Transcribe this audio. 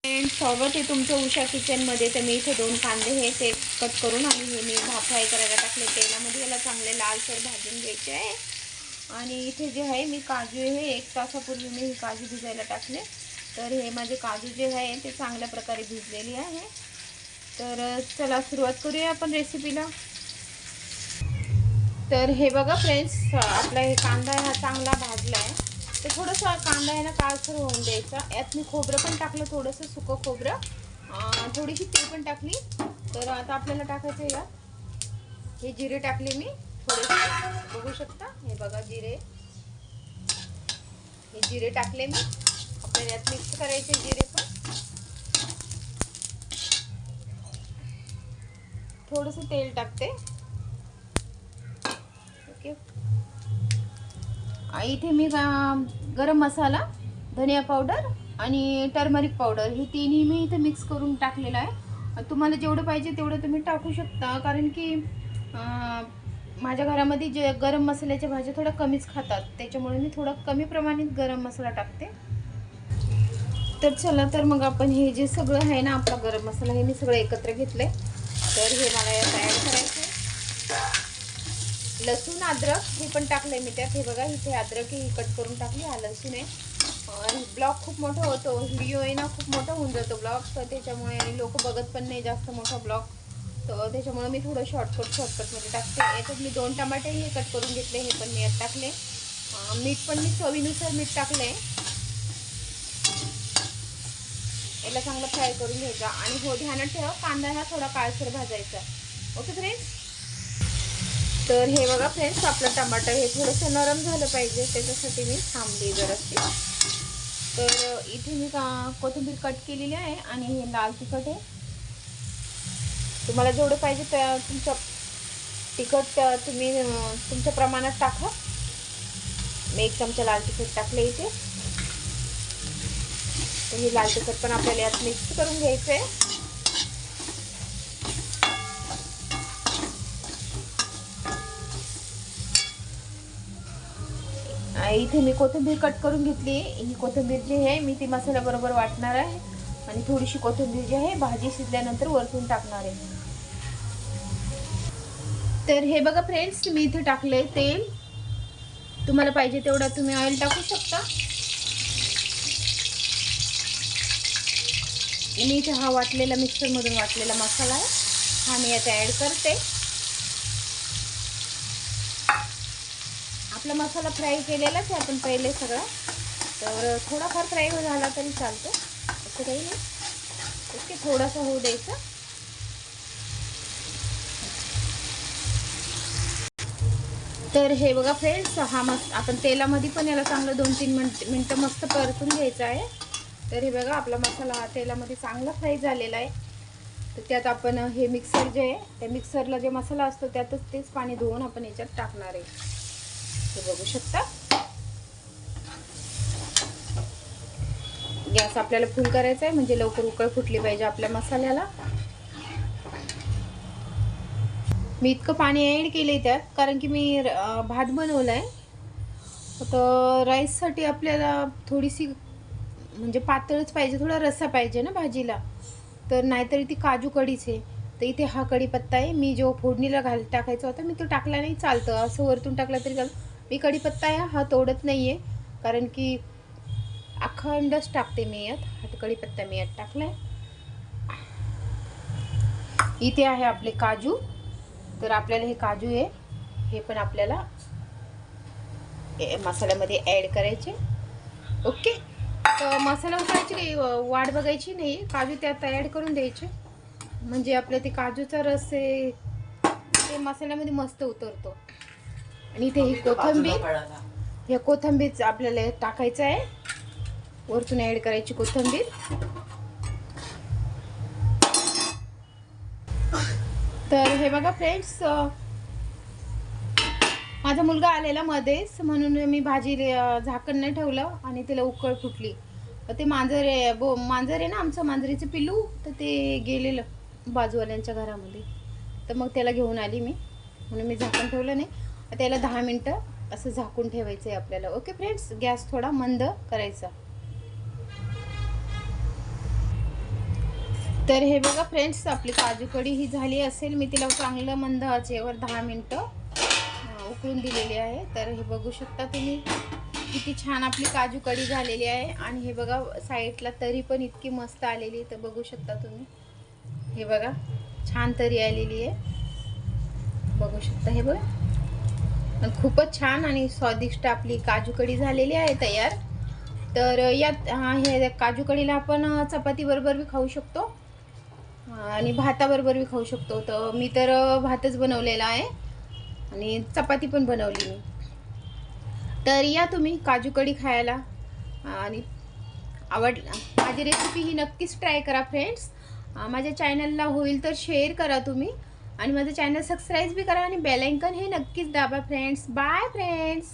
स्वागत आहे तुमचं उषा किचनमध्ये. तर मी इथे 2 कांदे हे ते कट करून आणि हे मी फ्राय करायला टाकले तेलामध्ये. याला चांगले लालसर भाजून घ्यायचे आहे. आणि इथे जे आहे मी काजू हे 1 तासापूर्वी मी हे काजू भिजायला टाकले. तर हे माझे काजू जे आहे ते चांगल्या प्रकारे भिजलेली आहे. तर चला सुरुवात करूया आपण रेसिपीला. तर हे बघा फ्रेंड्स, आपला हे कांदा हा चांगला भाजला आहे. तर थोडंसं कांदा आहे ना काळसर होऊन द्यायचा. यात मी खोबरं पण टाकलं, थोडंसं सुकं खोबरं, थोडीशी तीळ पण टाकली. तर आता आपल्याला टाकायचं आहे यात हे जिरे टाकले मी थोडेसे, बघू शकता. हे बघा जिरे, हे जिरे टाकले मी. आपल्याला यात मिक्स करायचे जिरे पण. थोडंसं तेल टाकते. ओके. इथे मी गरम मसाला, धनिया पावडर आणि टर्मरिक पावडर हे तिन्ही मी इथे मिक्स करून टाकलेलं आहे. तुम्हाला जेवढं पाहिजे तेवढं तुम्ही टाकू शकता, कारण की माझ्या घरामध्ये जे गरम मसाल्याच्या भाज्या थोड्या कमीच खातात, त्याच्यामुळे मी थोडा कमी प्रमाणात गरम मसाला टाकते. तर चला, तर मग आपण हे जे सगळं आहे ना आपला गरम मसाला हे मी सगळं एकत्र घेतले. तर हे मला यात ॲड करायचं आहे. लसूण अद्रक हे पण टाकलंय मी त्यात. हे बघा इथे अद्रक ही कट करून टाकली. हा लसूण आहे. ब्लॉग खूप मोठा होतो, व्हिडिओ आहे ना खूप मोठा होऊन जातो ब्लॉग, तर त्याच्यामुळे लोक बघत पण नाही जास्त मोठा ब्लॉग. तर त्याच्यामुळे मी थोडं शॉर्टकटमध्ये टाकते. याच्यात मी 2 टमाटे हे कट करून घेतले, हे पण मी यात टाकले. मीठ पण मी चवीनुसार मीठ टाकले. याला चांगलं फ्राय करून घ्यायचा. आणि हो, ध्यानात ठेवा कांदा हा थोडा काळसर भाजायचा. Okay friends. तर हे बघा फ्रेंड्स, आपलं टमाटर हे थोडंसं नरम झालं पाहिजे, त्याच्यासाठी मी थांबली जराशी. तर इथे मी कोथिंबीर कट केलेली आहे आणि हे लाल तिखट आहे. तुम्हाला जेवढं पाहिजे त्या तुमचं तिखट तुम्ही तुमच्या प्रमाणात टाका. मी 1 चमचा लाल तिखट टाकले इथे. तर हे लाल तिखट पण आपल्याला यात मिक्स करून घ्यायचं आहे. इथे मी कोथिंबीर कट करून घेतली. ही कोथिंबीर जी आहे मी ती मसाल्याबरोबर वाटणार आहे आणि थोडीशी कोथिंबीर जी आहे भाजी शिजल्यानंतर वरतून टाकणार आहे. तर हे बघा फ्रेंड्स, मी इथे टाकले तेल. तुम्हाला पाहिजे तेवढा तुम्ही ऑइल टाकू शकता. मी इथे हा वाटलेला मिक्सरमधून वाटलेला मसाला आहे, हा मी यात ॲड करते. आपला मसाला फ्राय केलेलाच आहे आपण पहिले सगळा, तर थोडाफार फ्राय झाला तरी चालतो, असं काही नाही. ओके, थोडासा होऊ द्यायचा. तर हे बघा फ्रेंड्स, हा आपण तेलामध्ये पण याला चांगलं 2-3 मिनटं मस्त परतून घ्यायचं आहे. तर हे बघा आपला मसाला हा तेलामध्ये चांगला फ्राय झालेला आहे. तर त्यात आपण हे मिक्सर जे आहे त्या मिक्सरला जे मसाला असतो त्यातच तेच पाणी धुवून आपण याच्यात टाकणार आहे. हे बघू शकता. गॅस आपल्याला फुल करायचा आहे, म्हणजे लवकर उकळ फुटली पाहिजे आपल्या मसाल्याला. मी इतकं पाणी ॲड केले त्यात, कारण की मी भात बनवला आहे. तर राईससाठी आपल्याला थोडीशी म्हणजे पातळच पाहिजे, थोडा रस्सा पाहिजे ना भाजीला, तर नाहीतरी ती काजू कढीच आहे. तर इथे हा कढीपत्ता आहे. मी जो फोडणीला टाकायचा होता मी तो टाकला नाही, चालतं असं वरतून टाकला तरी चालतं. मी कढीपत्ता आहे हा तोडत नाही आहे, कारण की अखंडच टाकते मी यात. हा कढीपत्ता मी यात टाकला आहे. इथे आहे आपले काजू. तर आपल्याला हे काजू आहे हे पण आपल्याला मसाल्यामध्ये ॲड करायचे. ओके. तर मसाला उकळायची काही वाट बघायची नाही, काजू त्यात ॲड करून द्यायचे, म्हणजे आपल्या ते काजूचा रस आहे ते मसाल्यामध्ये मस्त उतरतो. आणि इथे ही कोथिंबीर, ह्या कोथिंबीर आपल्याला टाकायचं आहे, वरतून ॲड करायची कोथिंबीर. तर हे बघा फ्रेंड्स, माझा मुलगा आलेला मध्येच, म्हणून मी भाजी झाकण नाही ठेवलं आणि तिला उकळ फुटली. ते मांजर आहे ना आमचं, मांजरीचं पिल्लू, तर ते गेलेलं बाजूवाल्यांच्या घरामध्ये, तर मग त्याला घेऊन आली मी, म्हणून मी झाकण ठेवलं नाही. त्याला 10 मिनटं असं झाकून ठेवायचं आहे आपल्याला. ओके फ्रेंड्स, गॅस थोडा मंद करायचा. तर हे बघा फ्रेंड्स, आपली काजू कढी ही झाली असेल. मी तिला चांगलं मंद आचेवर 10 मिनटं उकळून दिलेली आहे. तर हे बघू शकता तुम्ही किती छान आपली काजू कढी झालेली आहे. आणि हे बघा साईडला तरी पण इतकी मस्त आलेली, तर बघू शकता तुम्ही. हे बघा छान तरी आलेली आहे, बघू शकता. हे बघा खूपच छान आणि स्वादिष्ट आपली काजू कढी झालेली आहे तयार. तर यात हे काजू कढीला आपण चपाती बरोबर बी खाऊ शकतो आणि भाताबरोबर बी खाऊ शकतो. तर मी तर भातच बनवलेला आहे आणि चपाती पण बनवली मी. तर या तुम्ही काजू कढी खायला. आणि माझी रेसिपी ही नक्कीच ट्राय करा फ्रेंड्स. माझ्या चॅनलला होईल तर शेअर करा तुम्ही आणि माझं चॅनल सबस्क्राईब बी करा आणि बेल आयकॉन हे नक्कीच दाबा फ्रेंड्स. Bye friends.